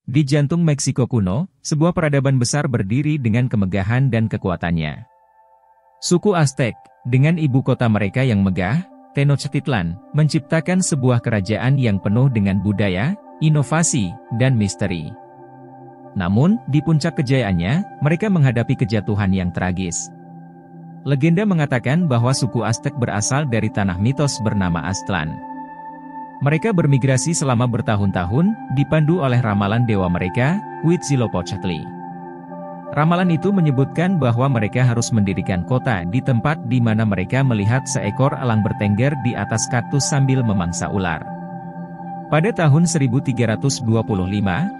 Di jantung Meksiko kuno, sebuah peradaban besar berdiri dengan kemegahan dan kekuatannya. Suku Aztec, dengan ibu kota mereka yang megah, Tenochtitlan, menciptakan sebuah kerajaan yang penuh dengan budaya, inovasi, dan misteri. Namun, di puncak kejayaannya, mereka menghadapi kejatuhan yang tragis. Legenda mengatakan bahwa suku Aztec berasal dari tanah mitos bernama Aztlan. Mereka bermigrasi selama bertahun-tahun, dipandu oleh ramalan dewa mereka, Huitzilopochtli. Ramalan itu menyebutkan bahwa mereka harus mendirikan kota di tempat di mana mereka melihat seekor elang bertengger di atas kaktus sambil memangsa ular. Pada tahun 1325,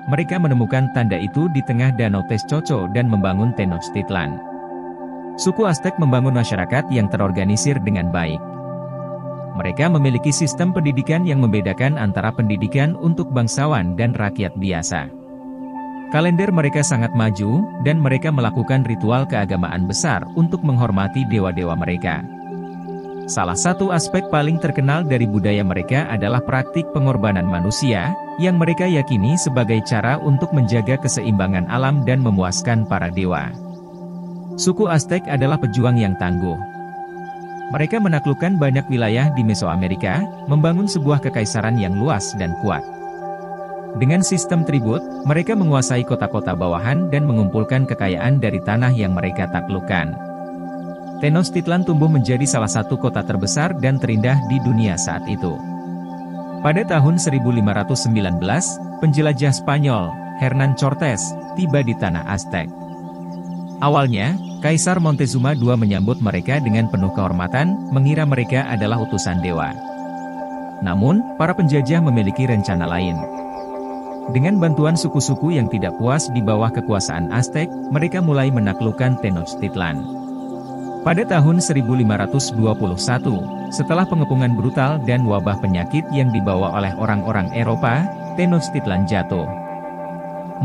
mereka menemukan tanda itu di tengah danau Texcoco dan membangun Tenochtitlan. Suku Aztec membangun masyarakat yang terorganisir dengan baik. Mereka memiliki sistem pendidikan yang membedakan antara pendidikan untuk bangsawan dan rakyat biasa. Kalender mereka sangat maju, dan mereka melakukan ritual keagamaan besar untuk menghormati dewa-dewa mereka. Salah satu aspek paling terkenal dari budaya mereka adalah praktik pengorbanan manusia, yang mereka yakini sebagai cara untuk menjaga keseimbangan alam dan memuaskan para dewa. Suku Aztec adalah pejuang yang tangguh. Mereka menaklukkan banyak wilayah di Mesoamerika, membangun sebuah kekaisaran yang luas dan kuat. Dengan sistem tribut, mereka menguasai kota-kota bawahan dan mengumpulkan kekayaan dari tanah yang mereka taklukkan. Tenochtitlan tumbuh menjadi salah satu kota terbesar dan terindah di dunia saat itu. Pada tahun 1519, penjelajah Spanyol, Hernán Cortés, tiba di tanah Aztec. Awalnya, Kaisar Montezuma II menyambut mereka dengan penuh kehormatan, mengira mereka adalah utusan dewa. Namun, para penjajah memiliki rencana lain. Dengan bantuan suku-suku yang tidak puas di bawah kekuasaan Aztec, mereka mulai menaklukkan Tenochtitlan. Pada tahun 1521, setelah pengepungan brutal dan wabah penyakit yang dibawa oleh orang-orang Eropa, Tenochtitlan jatuh.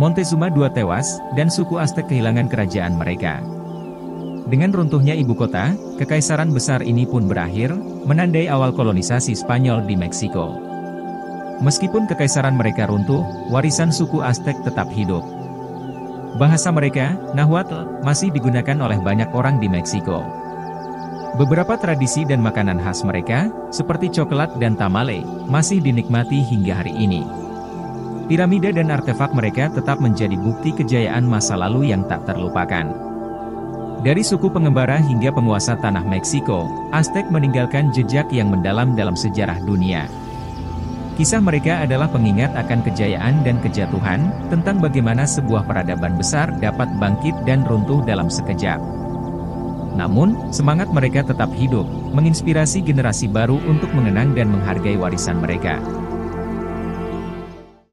Montezuma II tewas, dan suku Aztec kehilangan kerajaan mereka. Dengan runtuhnya ibu kota, kekaisaran besar ini pun berakhir, menandai awal kolonisasi Spanyol di Meksiko. Meskipun kekaisaran mereka runtuh, warisan suku Aztec tetap hidup. Bahasa mereka, Nahuatl, masih digunakan oleh banyak orang di Meksiko. Beberapa tradisi dan makanan khas mereka, seperti coklat dan tamale, masih dinikmati hingga hari ini. Piramida dan artefak mereka tetap menjadi bukti kejayaan masa lalu yang tak terlupakan. Dari suku pengembara hingga penguasa tanah Meksiko, Aztec meninggalkan jejak yang mendalam dalam sejarah dunia. Kisah mereka adalah pengingat akan kejayaan dan kejatuhan, tentang bagaimana sebuah peradaban besar dapat bangkit dan runtuh dalam sekejap. Namun, semangat mereka tetap hidup, menginspirasi generasi baru untuk mengenang dan menghargai warisan mereka.